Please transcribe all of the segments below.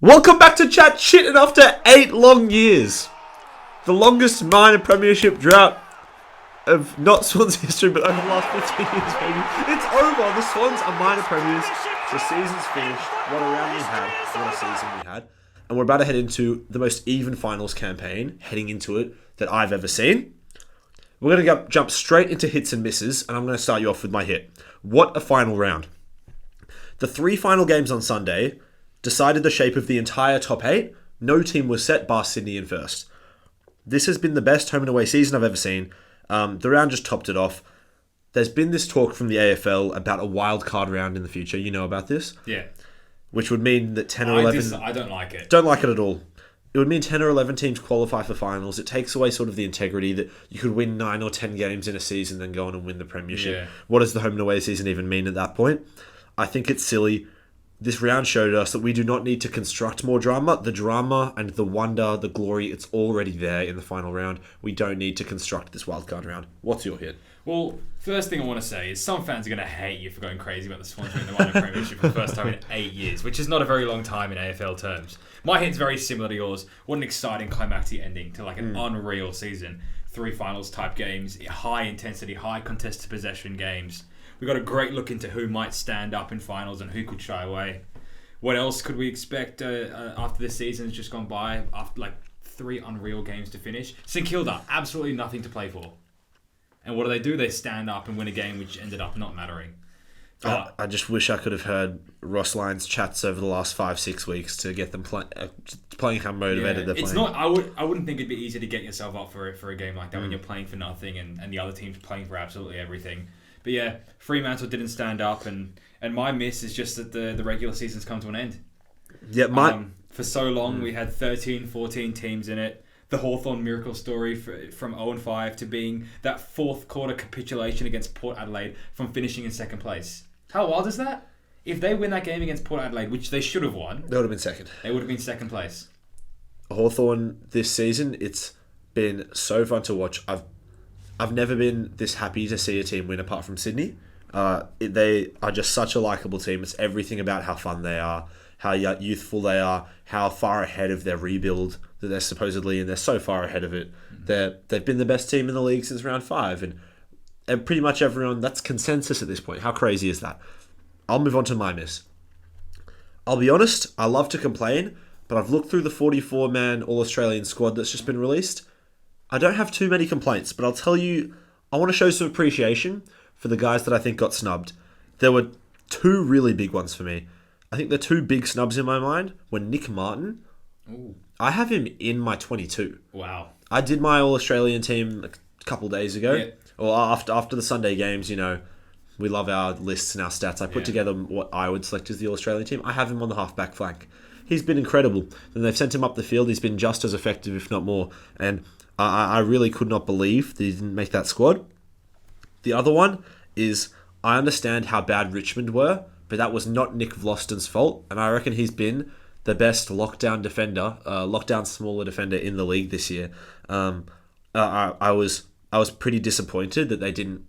Welcome back to Chat Shit, and after 8 long years, the longest minor premiership drought of not Swans history, but over the last 15 years, baby. It's over. The Swans are minor premiers. The season's finished. What a round we had. What a season we had. And we're about to head into the most even finals campaign, heading into it, that I've ever seen. We're going to jump straight into hits and misses, and I'm going to start you off with my hit. What a final round. The 3 final games on Sunday decided the shape of the entire top 8. No team was set bar Sydney in first. This has been the best home and away season I've ever seen. The round just topped it off. There's been this talk from the AFL about a wild card round in the future. You know about this? Yeah. Which would mean that 10 or 11... I don't like it. Don't like it at all. It would mean 10 or 11 teams qualify for finals. It takes away sort of the integrity that you could win 9 or 10 games in a season, then go on and win the premiership. Yeah. What does the home and away season even mean at that point? I think it's silly. This round showed us that we do not need to construct more drama. The drama and the wonder, the glory, it's already there in the final round. We don't need to construct this wildcard round. What's your hit? Well, first thing I want to say is some fans are going to hate you for going crazy about the Swans winning the minor premiership for the first time in 8 years, which is not a very long time in AFL terms. My hit's very similar to yours. What an exciting climactic ending to like an unreal season. 3 finals type games, high intensity, high contested possession games. We got a great look into who might stand up in finals and who could shy away. What else could we expect after this season's just gone by? After like 3 unreal games to finish, St Kilda absolutely nothing to play for, and what do? They stand up and win a game which ended up not mattering. But I just wish I could have heard Ross Lyon's chats over the last 5-6 weeks to get them playing how motivated they're playing. It's not. I wouldn't think it'd be easy to get yourself up for a game like that when you're playing for nothing and the other team's playing for absolutely everything. But yeah, Fremantle didn't stand up, and my miss is just that the regular season's come to an end. Yeah, for so long we had 13, 14 teams in it. The Hawthorn miracle story from 0-5 to being that 4th quarter capitulation against Port Adelaide from finishing in 2nd place. How wild is that? If they win that game against Port Adelaide, which they should have won, they would have been second. They would have been 2nd place. Hawthorn this season, it's been so fun to watch. I've never been this happy to see a team win apart from Sydney. They are just such a likeable team. It's everything about how fun they are, how youthful they are, how far ahead of their rebuild that they're supposedly, and they're so far ahead of it. They've been the best team in the league since round 5, and pretty much everyone, that's consensus at this point. How crazy is that? I'll move on to my miss. I'll be honest, I love to complain, but I've looked through the 44-man All-Australian squad that's just been released. I don't have too many complaints, but I'll tell you, I want to show some appreciation for the guys that I think got snubbed. There were 2 really big ones for me. I think the 2 big snubs in my mind were Nick Martin. Ooh. I have him in my 22. Wow. I did my All-Australian team a couple days ago. Yeah. Or after the Sunday games, we love our lists and our stats. I put together what I would select as the All-Australian team. I have him on the half-back flank. He's been incredible. Then they've sent him up the field. He's been just as effective, if not more. And I really could not believe that he didn't make that squad. The other one is, I understand how bad Richmond were, but that was not Nick Vlaston's fault, and I reckon he's been the best lockdown smaller defender in the league this year. I was pretty disappointed that they didn't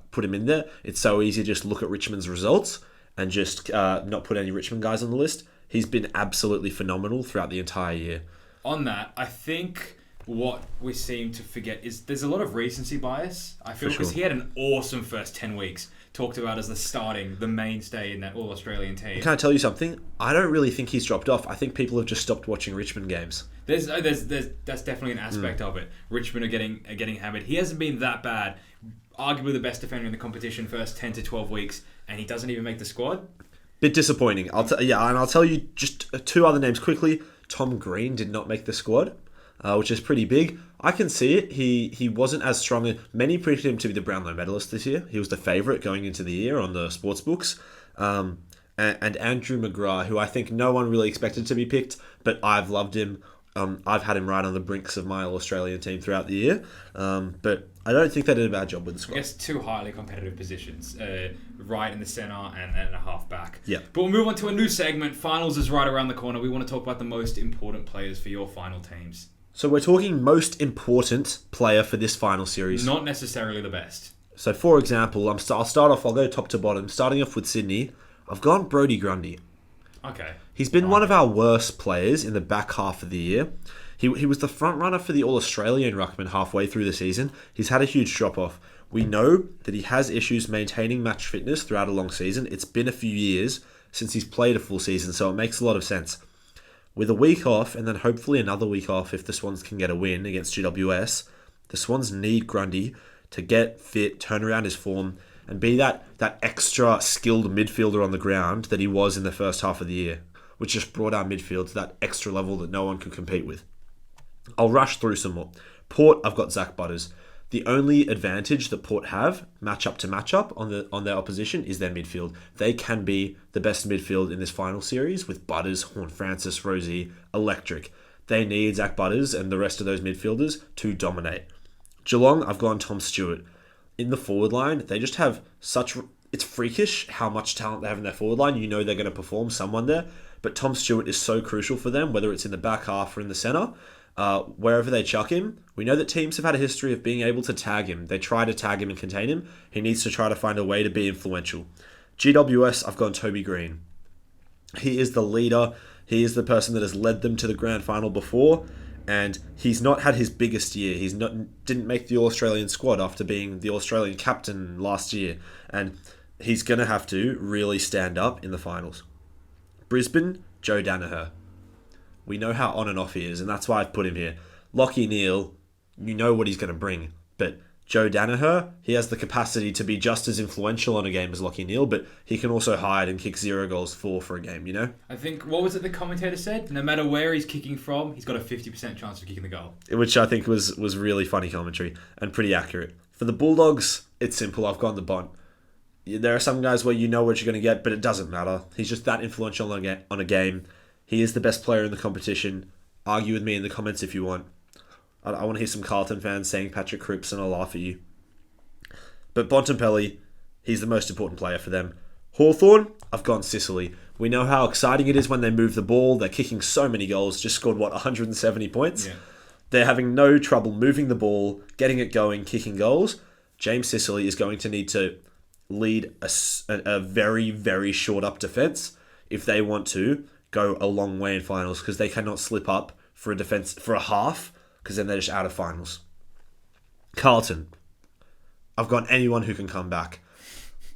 put him in there. It's so easy to just look at Richmond's results and just not put any Richmond guys on the list. He's been absolutely phenomenal throughout the entire year. On that, I think what we seem to forget is there's a lot of recency bias. I feel because he had an awesome first 10 weeks, talked about as the mainstay in that All-Australian team. Can I tell you something? I don't really think he's dropped off. I think people have just stopped watching Richmond games. There's that's definitely an aspect of it. Richmond are getting hammered. He hasn't been that bad. Arguably the best defender in the competition first 10 to 12 weeks, and he doesn't even make the squad. Bit disappointing. I'll tell you just 2 other names quickly. Tom Green did not make the squad, which is pretty big. I can see it. He wasn't as strong. Many predicted him to be the Brownlow medalist this year. He was the favourite going into the year on the sports books. And Andrew McGrath, who I think no one really expected to be picked, but I've loved him. I've had him right on the brinks of my All-Australian team throughout the year. But I don't think they did a bad job with the squad. I guess 2 highly competitive positions, right in the centre and a half-back. Yeah. But we'll move on to a new segment. Finals is right around the corner. We want to talk about the most important players for your final teams. So we're talking most important player for this final series. Not necessarily the best. So for example, I'll start off, I'll go top to bottom. Starting off with Sydney, I've gone Brodie Grundy. Okay. He's been one of our worst players in the back half of the year. He was the front runner for the All-Australian ruckman halfway through the season. He's had a huge drop-off. We know that he has issues maintaining match fitness throughout a long season. It's been a few years since he's played a full season, so it makes a lot of sense. With a week off, and then hopefully another week off if the Swans can get a win against GWS, the Swans need Grundy to get fit, turn around his form, and be that extra skilled midfielder on the ground that he was in the first half of the year, which just brought our midfield to that extra level that no one could compete with. I'll rush through some more. Port, I've got Zach Butters. The only advantage that Port have, matchup to matchup on their opposition, is their midfield. They can be the best midfield in this final series with Butters, Horne-Francis, Rosie, electric. They need Zach Butters and the rest of those midfielders to dominate. Geelong, I've gone Tom Stewart. In the forward line, they just have such... It's freakish how much talent they have in their forward line. You know they're going to perform, someone there. But Tom Stewart is so crucial for them, whether it's in the back half or in the centre. Wherever they chuck him, we know that teams have had a history of being able to tag him. They try to tag him and contain him. He needs to try to find a way to be influential. GWS, I've gone Toby Green. He is the leader. He is the person that has led them to the grand final before, and he's not had his biggest year. Didn't make the All-Australian squad after being the Australian captain last year, and he's going to have to really stand up in the finals. Brisbane, Joe Daniher. We know how on and off he is, and that's why I've put him here. Lachie Neale, you know what he's going to bring, but Joe Daniher, he has the capacity to be just as influential on a game as Lachie Neale, but he can also hide and kick 0 goals for a game, you know? I think, what was it the commentator said? No matter where he's kicking from, he's got a 50% chance of kicking the goal. Which I think was really funny commentary and pretty accurate. For the Bulldogs, it's simple. I've gone the Bont. There are some guys where you know what you're going to get, but it doesn't matter. He's just that influential on a game. He is the best player in the competition. Argue with me in the comments if you want. I want to hear some Carlton fans saying Patrick Cripps and I'll laugh at you. But Bontempelli, he's the most important player for them. Hawthorn, I've gone Sicily. We know how exciting it is when they move the ball. They're kicking so many goals. Just scored, 170 points? Yeah. They're having no trouble moving the ball, getting it going, kicking goals. James Sicily is going to need to lead a very, very short up defence if they want to go a long way in finals, because they cannot slip up for a defense for a half, because then they're just out of finals. Carlton, I've got anyone who can come back.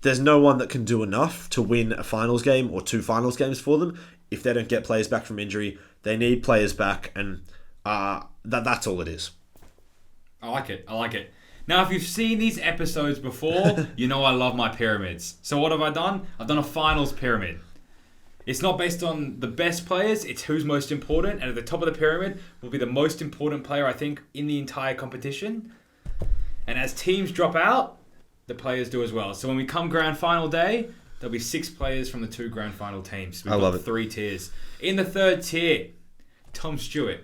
There's no one that can do enough to win a finals game or 2 finals games for them if they don't get players back from injury. They need players back, and that's all it is. I like it. Now, if you've seen these episodes before, you know I love my pyramids. So what have I done? I've done a finals pyramid. It's not based on the best players, it's who's most important. And at the top of the pyramid will be the most important player, I think, in the entire competition. And as teams drop out, the players do as well. So when we come grand final day, there'll be 6 players from the 2 grand final teams. We've got 3 tiers. In the 3rd tier, Tom Stewart.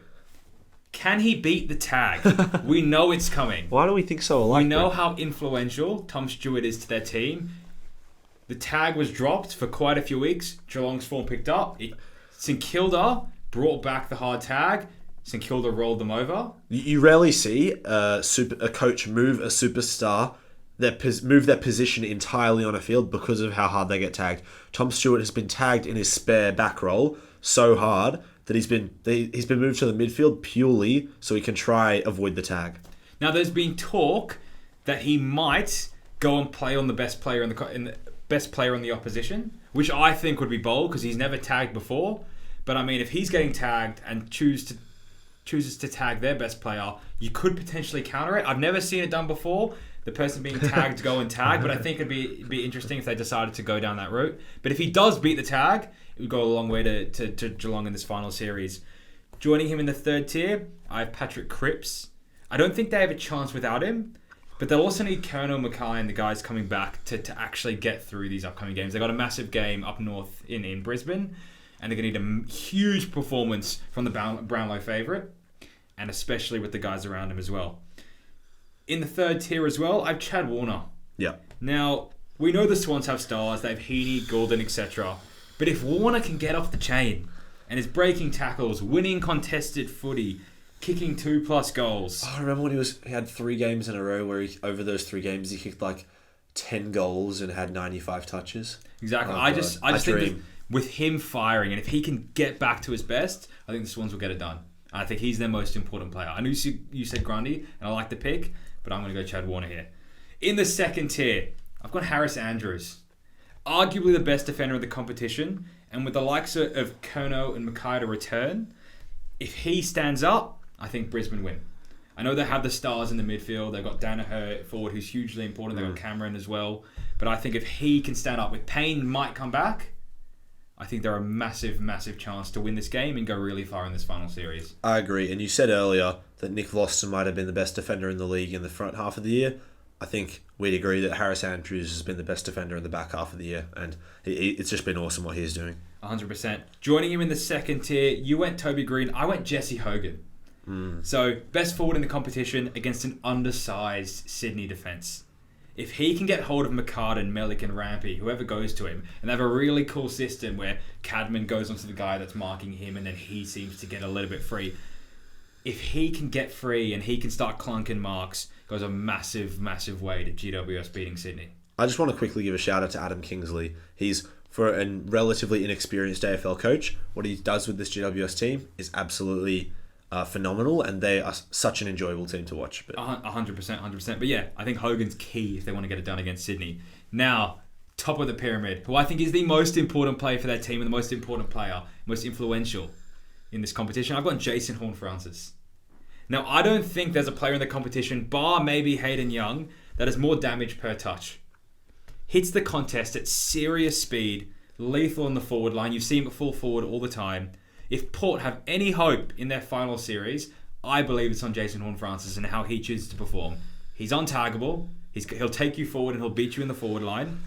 Can he beat the tag? We know it's coming. Why do we think so alike? We know how influential Tom Stewart is to their team. The tag was dropped for quite a few weeks. Geelong's form picked up. St Kilda brought back the hard tag. St Kilda rolled them over. You rarely see a coach move a superstar, move their position entirely on a field because of how hard they get tagged. Tom Stewart has been tagged in his spare back roll so hard that he's been moved to the midfield purely so he can try avoid the tag. Now, there's been talk that he might go and play on the best player in the opposition, which I think would be bold because he's never tagged before. But I mean, if he's getting tagged and chooses to tag their best player, you could potentially counter it. I've never seen it done before. The person being tagged go and tag, but I think it'd be interesting if they decided to go down that route. But if he does beat the tag, it would go a long way to Geelong in this final series. Joining him in the 3rd tier, I have Patrick Cripps. I don't think they have a chance without him, but they'll also need Colonel Mackay and the guys coming back to actually get through these upcoming games. They got a massive game up north in Brisbane, and they're going to need a huge performance from the Brownlow favourite, and especially with the guys around him as well. In the 3rd tier as well, I have Chad Warner. Yeah. Now, we know the Swans have stars. They have Heaney, Goulden, etc. But if Warner can get off the chain and is breaking tackles, winning contested footy, kicking 2+ goals. I remember when he had 3 games in a row where over those 3 games he kicked like 10 goals and had 95 touches. Exactly. I just think with him firing, and if he can get back to his best, I think the Swans will get it done. I think he's their most important player. I know you said Grundy, and I like the pick, but I'm going to go Chad Warner here. In the second tier, I've got Harris Andrews. Arguably the best defender of the competition, and with the likes of Kono and Mackay to return, if he stands up, I think Brisbane win. I know they have the stars in the midfield. They've got Danaher forward, who's hugely important. They've got Cameron as well. But I think if he can stand up, with Payne might come back, I think they're a massive, massive chance to win this game and go really far in this final series. I agree. And you said earlier that Nick Voston might have been the best defender in the league in the front half of the year. I think we'd agree that Harris Andrews has been the best defender in the back half of the year. And it's just been awesome what he's doing. 100%. Joining him in the second tier, you went Toby Green. I went Jesse Hogan. So, best forward in the competition against an undersized Sydney defence. If he can get hold of McCartan, Melik and Rampy, whoever goes to him, and they have a really cool system where Cadman goes onto the guy that's marking him and then he seems to get a little bit free. If he can get free and he can start clunking marks, goes a massive, massive way to GWS beating Sydney. I just want to quickly give a shout out to Adam Kingsley. He's, for a relatively inexperienced AFL coach, what he does with this GWS team is absolutely phenomenal, and they are such an enjoyable team to watch. 100%. But yeah, I think Hogan's key if they want to get it done against Sydney. Now, top of the pyramid, who I think is the most important player for their team and the most important player, most influential in this competition, I've got Jason Horne-Francis. Now, I don't think there's a player in the competition, bar maybe Hayden Young, that has more damage per touch. Hits the contest at serious speed, lethal on the forward line. You see him at full forward all the time. If Port have any hope in their final series, I believe it's on Jason Horne-Francis and how he chooses to perform. He's untaggable. He'll take you forward and he'll beat you in the forward line.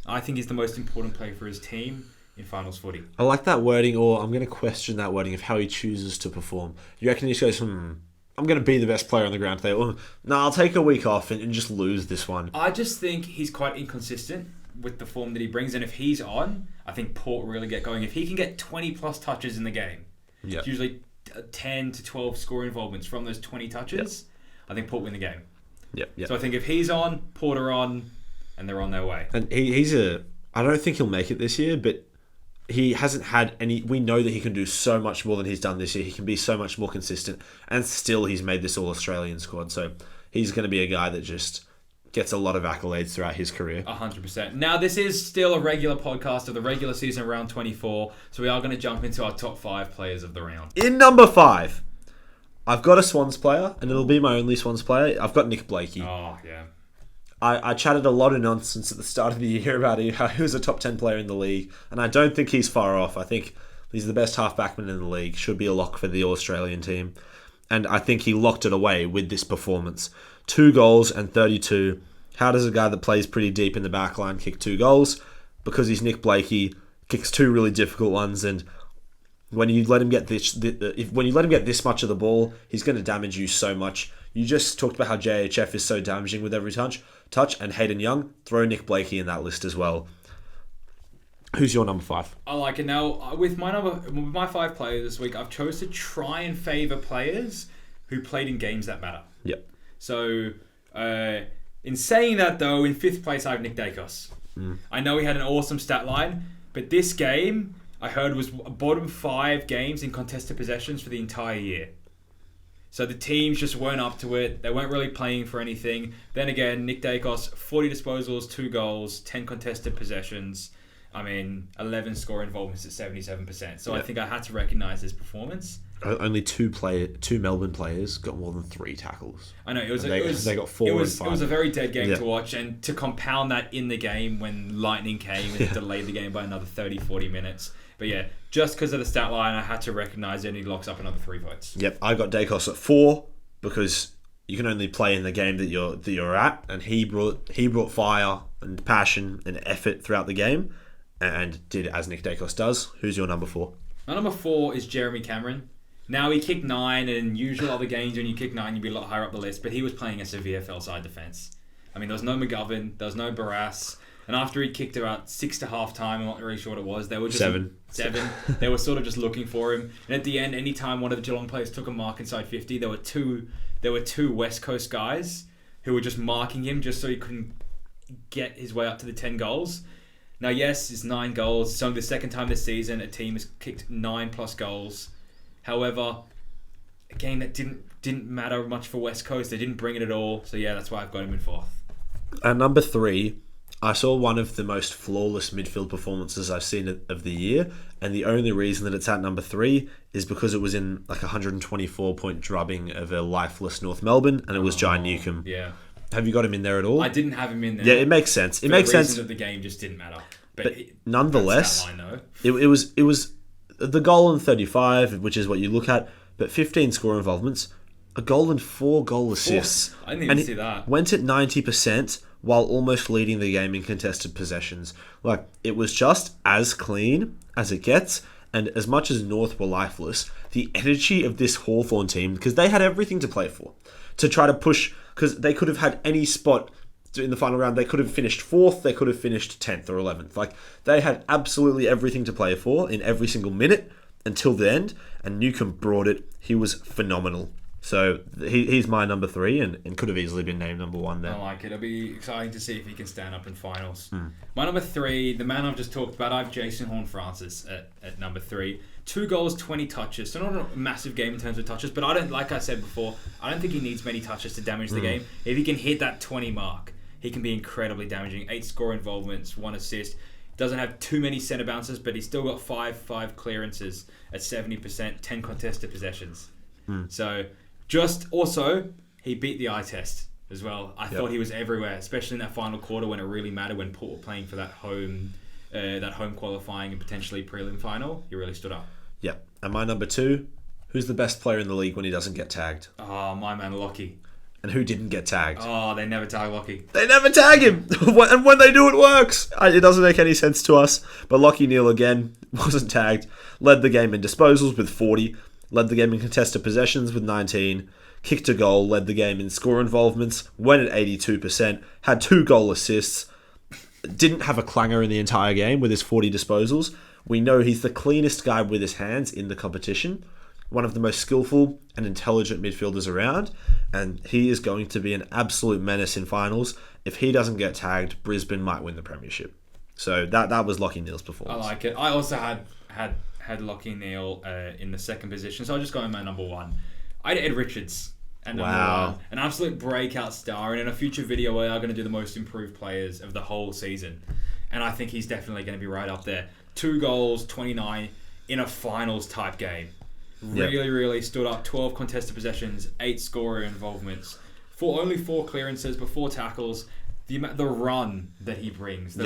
I think he's the most important player for his team in finals footy. I like that wording, or I'm going to question that wording of how he chooses to perform. You reckon he just goes, I'm going to be the best player on the ground today. Or, no, I'll take a week off and just lose this one. I just think he's quite inconsistent with the form that he brings, and if he's on, I think Port really get going. If he can get 20 plus touches in the game, it's usually 10 to 12 score involvements from those 20 touches, I think Port win the game. So I think if he's on, Port are on, and they're on their way. And I don't think he'll make it this year, but he hasn't had any. We know that he can do so much more than he's done this year. He can be so much more consistent, and still he's made this All-Australian squad. So he's going to be a guy that just gets a lot of accolades throughout his career. 100%. Now, this is still a regular podcast of the regular season round 24, so we are going to jump into our top 5 players of the round. In number 5, I've got a Swans player, and it'll be my only Swans player. I've got Nick Blakey. Oh, yeah. I chatted a lot of nonsense at the start of the year about how he was a top 10 player in the league, and I don't think he's far off. I think he's the best half-backman in the league, should be a lock for the All-Australian team, and I think he locked it away with this performance. 2 goals and 32. How does a guy that plays pretty deep in the back line kick 2 goals? Because he's Nick Blakey, kicks 2 really difficult ones, and when you let him get this much of the ball, he's going to damage you so much. You just talked about how JHF is so damaging with every touch, and Hayden Young, throw Nick Blakey in that list as well. Who's your number 5? I like it. Now, with my 5 players this week, I've chose to try and favour players who played in games that matter. Yep. So, in saying that, though, in 5th place, I have Nick Dacos. I know he had an awesome stat line, but this game, I heard, was bottom 5 games in contested possessions for the entire year. So the teams just weren't up to it. They weren't really playing for anything. Then again, Nick Dacos, 40 disposals, 2 goals, 10 contested possessions. 11 score involvements at 77%. So I think I had to recognise his performance. Only 2 Melbourne players got more than 3 tackles. I know they got 4 and 5. It was a very dead game to watch, and to compound that in the game when lightning came and delayed the game by another 30-40 minutes. But yeah, just because of the stat line, I had to recognise it, and he locks up another 3 votes. Yep, I got Dacos at 4 because you can only play in the game that you're at, and he brought fire and passion and effort throughout the game, and did as Nick Dacos does. Who's your number 4? My number 4 is Jeremy Cameron. Now, he kicked 9, and in usual other games when you kick 9, you'd be a lot higher up the list, but he was playing as a VFL side defence. There was no McGovern, there was no Barras, and after he kicked about 6 to half time, I'm not really sure what it was, they were just 7. They were sort of just looking for him, and at the end, anytime one of the Geelong players took a mark inside 50, there were two West Coast guys who were just marking him just so he couldn't get his way up to the 10 goals. Now, yes, it's 9 goals. It's only the second time this season a team has kicked 9+ goals. However, a game that didn't matter much for West Coast. They didn't bring it at all. So yeah, that's why I've got him in 4th. At number 3, I saw one of the most flawless midfield performances I've seen of the year, and the only reason that it's at number 3 is because it was in like 124-point drubbing of a lifeless North Melbourne, and it was Jai Newcomb. Yeah. Have you got him in there at all? I didn't have him in there. Yeah, it makes sense. It makes sense. The reason of the game just didn't matter. But nonetheless, line, though. it was the goal in 35, which is what you look at, but 15 score involvements, a goal and 4 goal assists. I didn't even see that. Went at 90% while almost leading the game in contested possessions. Like, it was just as clean as it gets, and as much as North were lifeless, the energy of this Hawthorn team, because they had everything to play for, to try to push, because they could have had any spot in the final round. They could have finished 4th, they could have finished 10th or 11th. Like, they had absolutely everything to play for in every single minute until the end, and Newcomb brought it. He was phenomenal. So he's my number 3 and could have easily been named number 1 there. I like it. It'll be exciting to see if he can stand up in finals. My number 3, the man I've just talked about, I have Jason Horne-Francis at number 3. 2 goals, 20 touches. So not a massive game in terms of touches, but like I said before, I don't think he needs many touches to damage the game. If he can hit that 20 mark, he can be incredibly damaging. 8 score involvements, 1 assist. Doesn't have too many centre bounces, but he's still got 5 clearances at 70%, 10 contested possessions. So just also, he beat the eye test as well. I thought he was everywhere, especially in that final quarter when it really mattered, when Port were playing for that home qualifying and potentially prelim final. He really stood up. Yeah. And my number 2, who's the best player in the league when he doesn't get tagged? Oh, my man Lockie. And who didn't get tagged? Oh, they never tag Lockie. They never tag him! And when they do, it works! It doesn't make any sense to us. But Lockie Neal, again, wasn't tagged. Led the game in disposals with 40. Led the game in contested possessions with 19. Kicked a goal. Led the game in score involvements. Went at 82%. Had 2 goal assists. Didn't have a clanger in the entire game with his 40 disposals. We know he's the cleanest guy with his hands in the competition. One of the most skillful and intelligent midfielders around, and he is going to be an absolute menace in finals. If he doesn't get tagged, Brisbane might win the premiership. So that was Lockie Neal's performance. I like it. I also had Lockie Neal in the second position, so I'll just go in my number 1. I had Ed Richards at number 1. An absolute breakout star, and in a future video we are going to do the most improved players of the whole season, and I think he's definitely going to be right up there. 2 goals, 29 in a finals type game. Really stood up. 12 contested possessions, 8 scorer involvements, only 4 clearances, but 4 tackles. The run that he brings,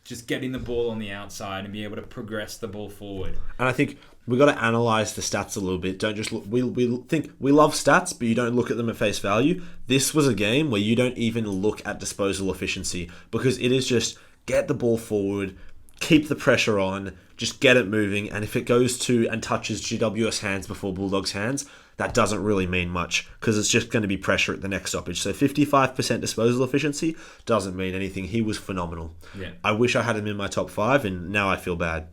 just getting the ball on the outside and be able to progress the ball forward. And I think we've got to analyse the stats a little bit. Don't just look. We think we love stats, but you don't look at them at face value. This was a game where you don't even look at disposal efficiency, because it is just get the ball forward, keep the pressure on, just get it moving, and if it goes to and touches GWS hands before Bulldogs hands, that doesn't really mean much, because it's just going to be pressure at the next stoppage. So 55% disposal efficiency doesn't mean anything. He was phenomenal. Yeah. I wish I had him in my top 5, and now I feel bad.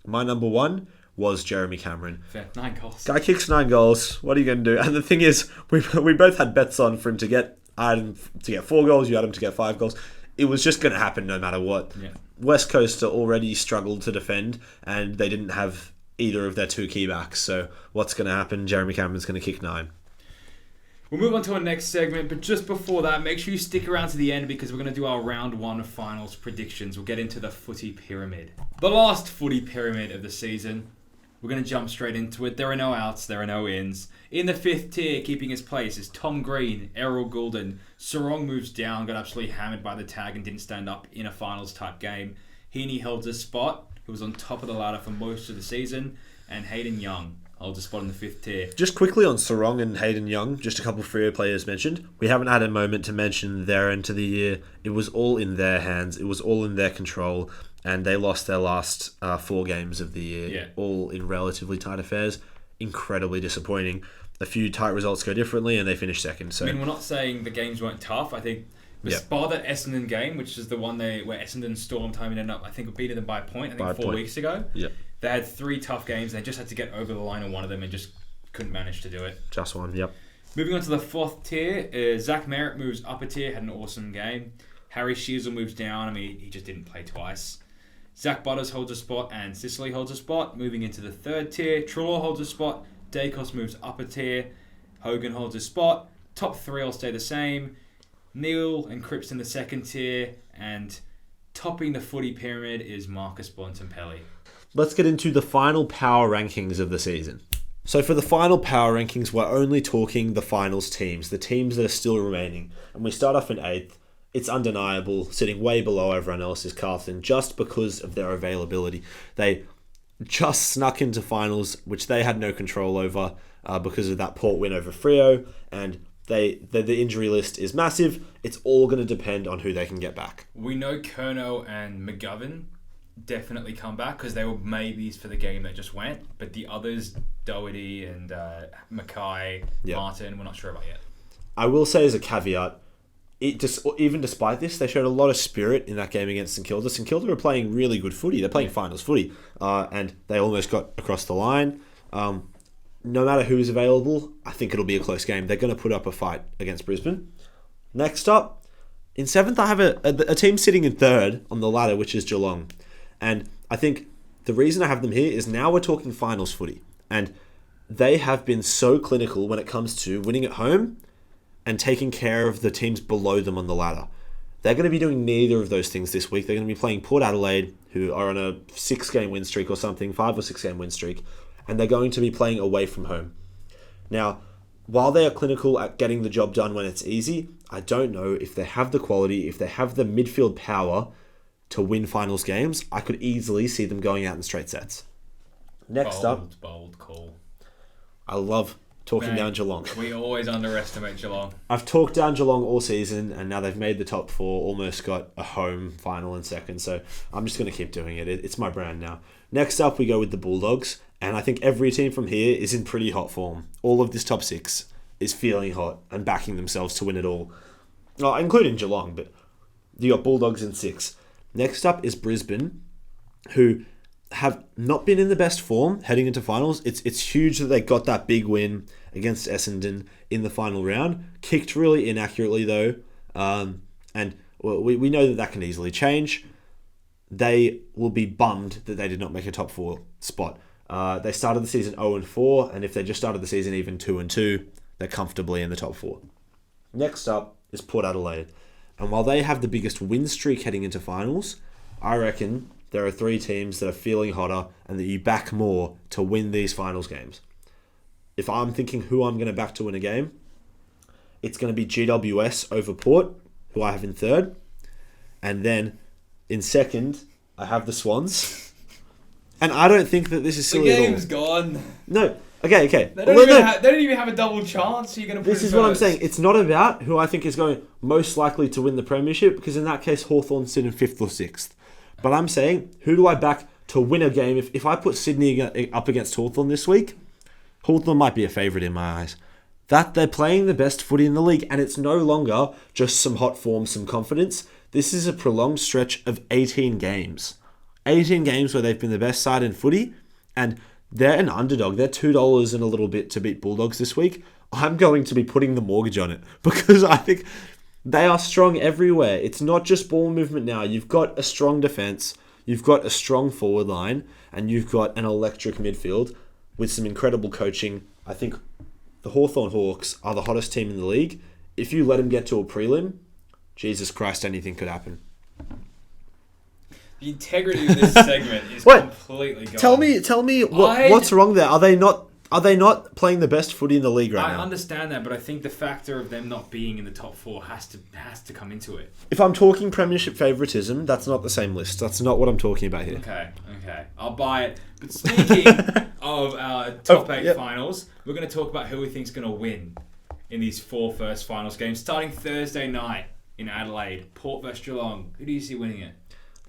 My number 1 was Jeremy Cameron. Fair. 9 goals. Guy kicks 9 goals. What are you going to do? And the thing is, we both had bets on for him to get. I had him to get 4 goals. You had him to get 5 goals. It was just going to happen no matter what. Yeah. West Coast already struggled to defend, and they didn't have either of their 2 key backs. So what's going to happen? Jeremy Cameron's going to kick 9. We'll move on to our next segment, but just before that, make sure you stick around to the end, because we're going to do our round 1 finals predictions. We'll get into the footy pyramid. The last footy pyramid of the season. We're going to jump straight into it. There are no outs, there are no ins. In the 5th tier, keeping his place, is Tom Green, Errol Goulden. Sarong moves down, got absolutely hammered by the tag and didn't stand up in a finals type game. Heaney held his spot. He was on top of the ladder for most of the season. And Hayden Young holds a spot in the 5th tier. Just quickly on Sarong and Hayden Young, just a couple of Freo players mentioned. We haven't had a moment to mention their end of the year. It was all in their hands. It was all in their control. And they lost their last 4 games of the year, all in relatively tight affairs. Incredibly disappointing. A few tight results go differently, and they finish second. So I mean, we're not saying the games weren't tough. I think bar that Essendon game, which is the one where Essendon stormed home and ended up, I think, beating them by a point. I think 4 weeks ago. Yep. They had 3 tough games. They just had to get over the line on one of them and just couldn't manage to do it. Just one. Yep. Moving on to the 4th tier, Zach Merritt moves up a tier, had an awesome game. Harry Sheasel moves down. I mean, he just didn't play twice. Zach Butters holds a spot and Sicily holds a spot. Moving into the third tier, Trelaw holds a spot. Dacos moves up a tier. Hogan holds a spot. Top 3 will stay the same. Neil and Cripps in the second tier. And topping the footy pyramid is Marcus Bontempelli. Let's get into the final power rankings of the season. So for the final power rankings, we're only talking the finals teams, the teams that are still remaining. And we start off in 8th. It's undeniable, sitting way below everyone else is Carlton just because of their availability. They just snuck into finals, which they had no control over because of that Port win over Freo. And the injury list is massive. It's all going to depend on who they can get back. We know Curnow and McGovern definitely come back because they were maybes for the game that just went. But the others, Doherty and Mackay, Martin, we're not sure about yet. I will say as a caveat, even despite this, they showed a lot of spirit in that game against St Kilda. St Kilda are playing really good footy. They're playing finals footy. And they almost got across the line. No matter who's available, I think it'll be a close game. They're going to put up a fight against Brisbane. Next up, in 7th, I have a team sitting in 3rd on the ladder, which is Geelong. And I think the reason I have them here is now we're talking finals footy. And they have been so clinical when it comes to winning at home and taking care of the teams below them on the ladder. They're going to be doing neither of those things this week. They're going to be playing Port Adelaide, who are on a 6-game win streak or something, 5 or 6-game win streak, and they're going to be playing away from home. Now, while they are clinical at getting the job done when it's easy, I don't know if they have the quality, if they have the midfield power to win finals games. I could easily see them going out in straight sets. Next up, bold call. I love talking down Geelong. We always underestimate Geelong. I've talked down Geelong all season, and now they've made the top 4, almost got a home final in 2nd, so I'm just going to keep doing it. It's my brand now. Next up, we go with the Bulldogs, and I think every team from here is in pretty hot form. All of this top 6 is feeling hot and backing themselves to win it all, including Geelong, but you got Bulldogs in 6. Next up is Brisbane, who have not been in the best form heading into finals. It's huge that they got that big win against Essendon in the final round. Kicked really inaccurately though, and we know that can easily change. They will be bummed that they did not make a top 4 spot. They started the season 0-4, and if they just started the season even 2-2, they're comfortably in the top 4. Next up is Port Adelaide, and while they have the biggest win streak heading into finals, I reckon there are 3 teams that are feeling hotter and that you back more to win these finals games. If I'm thinking who I'm going to back to win a game, it's going to be GWS over Port, who I have in 3rd. And then in 2nd, I have the Swans. And I don't think that this is silly at all. The game's gone. No. Okay. They don't even have a double chance. You're going to put This is what I'm saying. It's not about who I think is going most likely to win the premiership, because in that case, Hawthorn sit in 5th or 6th. But I'm saying, who do I back to win a game? If I put Sydney up against Hawthorn this week, Hawthorn might be a favourite in my eyes. That they're playing the best footy in the league, and it's no longer just some hot form, some confidence. This is a prolonged stretch of 18 games. 18 games where they've been the best side in footy, and they're an underdog. They're $2 and a little bit to beat Bulldogs this week. I'm going to be putting the mortgage on it because I think they are strong everywhere. It's not just ball movement now. You've got a strong defence, you've got a strong forward line, and you've got an electric midfield with some incredible coaching. I think the Hawthorn Hawks are the hottest team in the league. If you let them get to a prelim, Jesus Christ, anything could happen. The integrity of this segment is completely gone. Tell me what's wrong there? Are they not playing the best footy in the league right now? I understand that, but I think the factor of them not being in the top 4 has to come into it. If I'm talking premiership favouritism, that's not the same list. That's not what I'm talking about here. Okay. I'll buy it. But speaking of our top 8 finals, we're going to talk about who we think is going to win in these 4 first finals games. Starting Thursday night in Adelaide, Port vs Geelong. Who do you see winning it?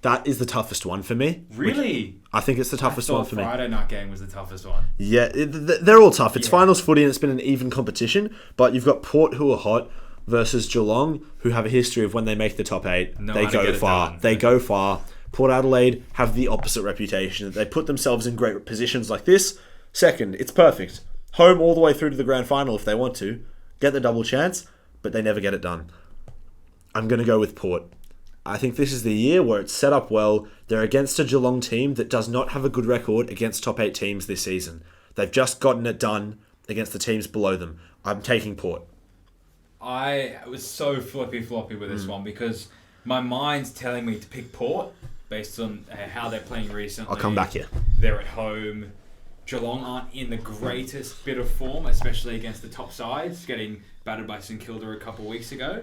That is the toughest one for me. Really? I think it's the toughest one for me. Friday night game was the toughest one. Yeah, they're all tough. It's finals footy and it's been an even competition. But you've got Port, who are hot, versus Geelong, who have a history of when they make the top 8, they go far. They go far. Port Adelaide have the opposite reputation. They put themselves in great positions like this. Second, it's perfect. Home all the way through to the grand final if they want to. Get the double chance, but they never get it done. I'm going to go with Port. I think this is the year where it's set up well. They're against a Geelong team that does not have a good record against top 8 teams this season. They've just gotten it done against the teams below them. I'm taking Port. I was so floppy with this one because my mind's telling me to pick Port based on how they're playing recently. I'll come back here. They're at home. Geelong aren't in the greatest bit of form, especially against the top sides, getting battered by St Kilda a couple of weeks ago.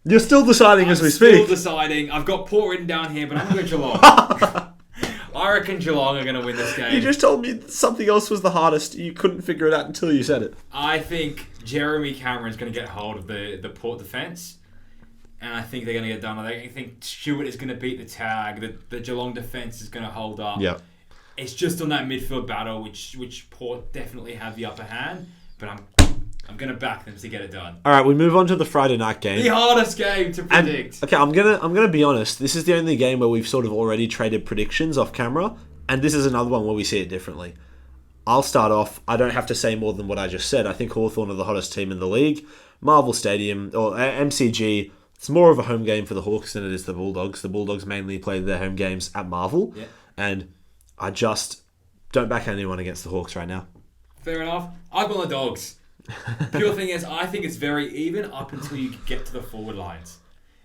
You're still deciding as we speak. Still deciding. I've got Port written down here, but I'm going to go Geelong. I reckon Geelong are going to win this game. You just told me something else was the hardest. You couldn't figure it out until you said it. I think Jeremy Cameron's going to get hold of the Port defence, and I think they're going to get done. I think Stewart is going to beat the tag. The Geelong defence is going to hold up. Yeah. It's just on that midfield battle, which Port definitely have the upper hand, but I'm going to back them to get it done. All right, we move on to the Friday night game. The hardest game to predict. Okay, I'm gonna be honest. This is the only game where we've sort of already traded predictions off camera, and this is another one where we see it differently. I'll start off. I don't have to say more than what I just said. I think Hawthorn are the hottest team in the league. Marvel Stadium or MCG. It's more of a home game for the Hawks than it is the Bulldogs. The Bulldogs mainly play their home games at Marvel, and I just don't back anyone against the Hawks right now. Fair enough. I've gone the Dogs. Pure thing is, I think it's very even up until you get to the forward lines.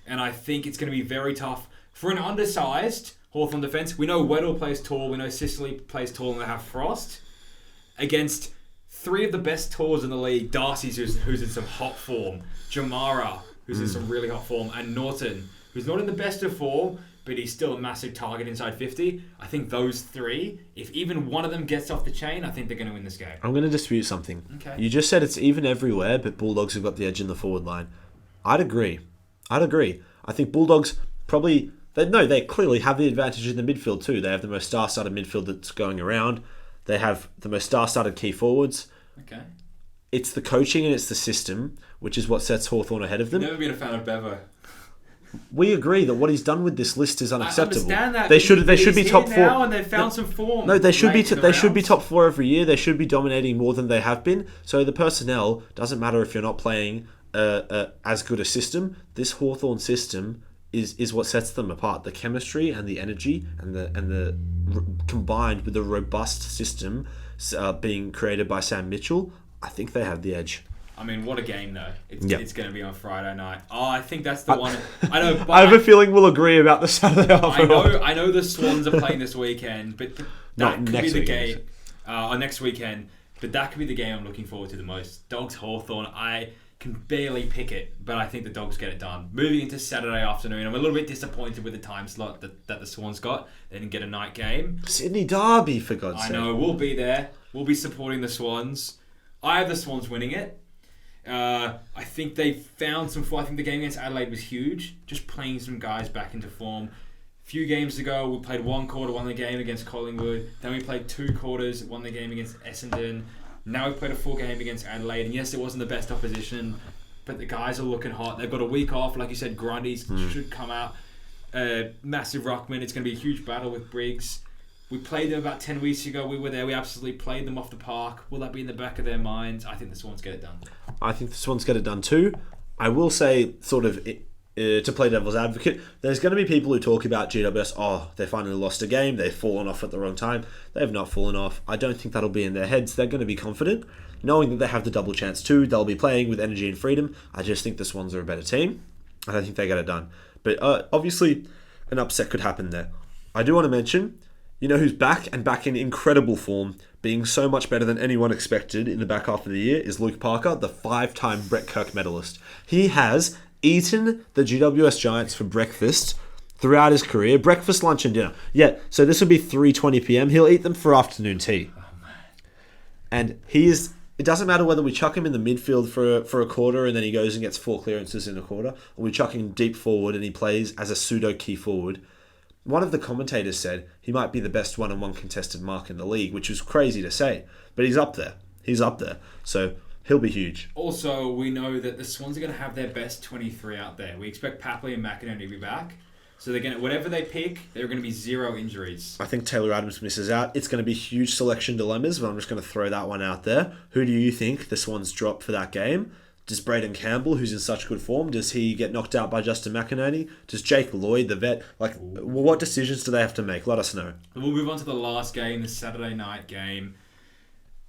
And I think it's going to be very tough for an undersized Hawthorn defence. We know Weddle plays tall. We know Sicily plays tall, and they have Frost. Against 3 of the best talls in the league. Darcy's, who's in some hot form. Jamara, who's in some really hot form. And Norton, who's not in the best of form, but he's still a massive target inside 50. I think those 3, if even one of them gets off the chain, I think they're going to win this game. I'm going to dispute something. Okay. You just said it's even everywhere, but Bulldogs have got the edge in the forward line. I'd agree. I think Bulldogs probably... They clearly have the advantage in the midfield too. They have the most star-studded midfield that's going around. They have the most star-studded key forwards. Okay. It's the coaching and it's the system, which is what sets Hawthorn ahead of them. Never been a fan of Bevo. We agree that what he's done with this list is unacceptable. I understand that. They should be top 4 now, and they've found some form. No, they should be top 4 every year. They should be dominating more than they have been. So the personnel doesn't matter if you're not playing as good a system. This Hawthorn system is what sets them apart. The chemistry and the energy and the combined with the robust system being created by Sam Mitchell. I think they have the edge. I mean, what a game, though. It's going to be on Friday night. Oh, I think that's the one. I know. I have a feeling we'll agree about the Saturday afternoon. I know the Swans are playing this weekend, but that could be the game. Next weekend. But that could be the game I'm looking forward to the most. Dogs Hawthorn. I can barely pick it, but I think the Dogs get it done. Moving into Saturday afternoon, I'm a little bit disappointed with the time slot that the Swans got. They didn't get a night game. Sydney Derby, for God's sake. I know. We'll be there. We'll be supporting the Swans. I have the Swans winning it. I think they found some form. I think the game against Adelaide was huge. Just playing some guys back into form. A few games ago, we played 1 quarter, won the game against Collingwood. Then we played 2 quarters, won the game against Essendon. Now we played a full game against Adelaide. And yes, it wasn't the best opposition, but the guys are looking hot. They've got a week off. Like you said, Grundy's should come out. Massive ruckman. It's going to be a huge battle with Briggs. We played them about 10 weeks ago. We were there. We absolutely played them off the park. Will that be in the back of their minds? I think the Swans get it done. I think the Swans get it done too. I will say, sort of, to play devil's advocate, there's going to be people who talk about GWS, they finally lost a game, they've fallen off at the wrong time. They have not fallen off. I don't think that'll be in their heads. They're going to be confident, knowing that they have the double chance too. They'll be playing with energy and freedom. I just think the Swans are a better team. I don't think they get it done. But obviously, an upset could happen there. I do want to mention... You know who's back and back in incredible form, being so much better than anyone expected in the back half of the year, is Luke Parker, the 5-time Brett Kirk medalist. He has eaten the GWS Giants for breakfast throughout his career. Breakfast, lunch and dinner. Yeah, so this would be 3:20 p.m. He'll eat them for afternoon tea. Oh, man. And it doesn't matter whether we chuck him in the midfield for a quarter and then he goes and gets 4 clearances in a quarter, or we chuck him deep forward and he plays as a pseudo key forward. One of the commentators said he might be the best 1-on-1 contested mark in the league, which was crazy to say. But he's up there. So he'll be huge. Also, we know that the Swans are going to have their best 23 out there. We expect Papley and McInerney to be back. So they're going to, whatever they pick, there are going to be 0 injuries. I think Taylor Adams misses out. It's going to be huge selection dilemmas, but I'm just going to throw that one out there. Who do you think the Swans drop for that game? Does Braden Campbell, who's in such good form, does he get knocked out by Justin McInerney? Does Jake Lloyd, the vet, what decisions do they have to make? Let us know. We'll move on to the last game, the Saturday night game.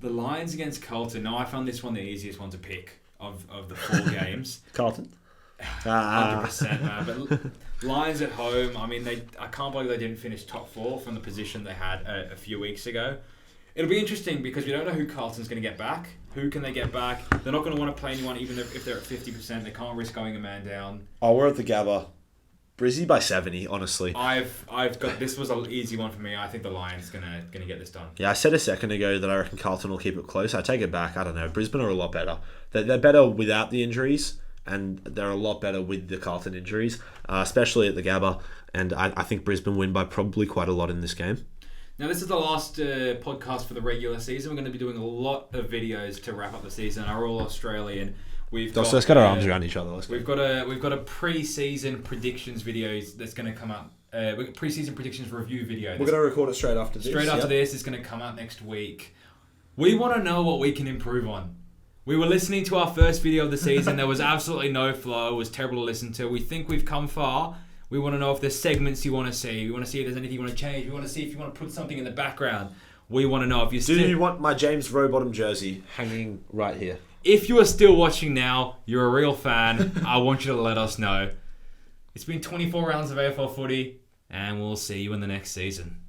The Lions against Carlton. Now, I found this one the easiest one to pick of the 4 games. Carlton? 100%, man. But Lions at home, I mean, I can't believe they didn't finish top 4 from the position they had a few weeks ago. It'll be interesting because we don't know who Carlton's going to get back. Who can they get back? They're not going to want to play anyone even if they're at 50%. They can't risk going a man down. Oh, we're at the Gabba. Brizzy by 70, honestly. I've got this was an easy one for me. I think the Lions gonna get this done. Yeah, I said a second ago that I reckon Carlton will keep it close. I take it back. I don't know. Brisbane are a lot better. They're better without the injuries, and they're a lot better with the Carlton injuries, especially at the Gabba. And I think Brisbane win by probably quite a lot in this game. Now, this is the last podcast for the regular season. We're going to be doing a lot of videos to wrap up the season. Are all Australian. Let's get our arms around each other. We've got a pre-season predictions videos that's going to come out. Pre-season predictions review video. We're going to record it straight after this. Straight after this, it's going to come out next week. We want to know what we can improve on. We were listening to our first video of the season. There was absolutely no flow. It was terrible to listen to. We think we've come far. We want to know if there's segments you want to see. We want to see if there's anything you want to change. We want to see if you want to put something in the background. We want to know if you're still... Do you want my James Rowbottom jersey hanging right here? If you are still watching now, you're a real fan. I want you to let us know. It's been 24 rounds of AFL footy, and we'll see you in the next season.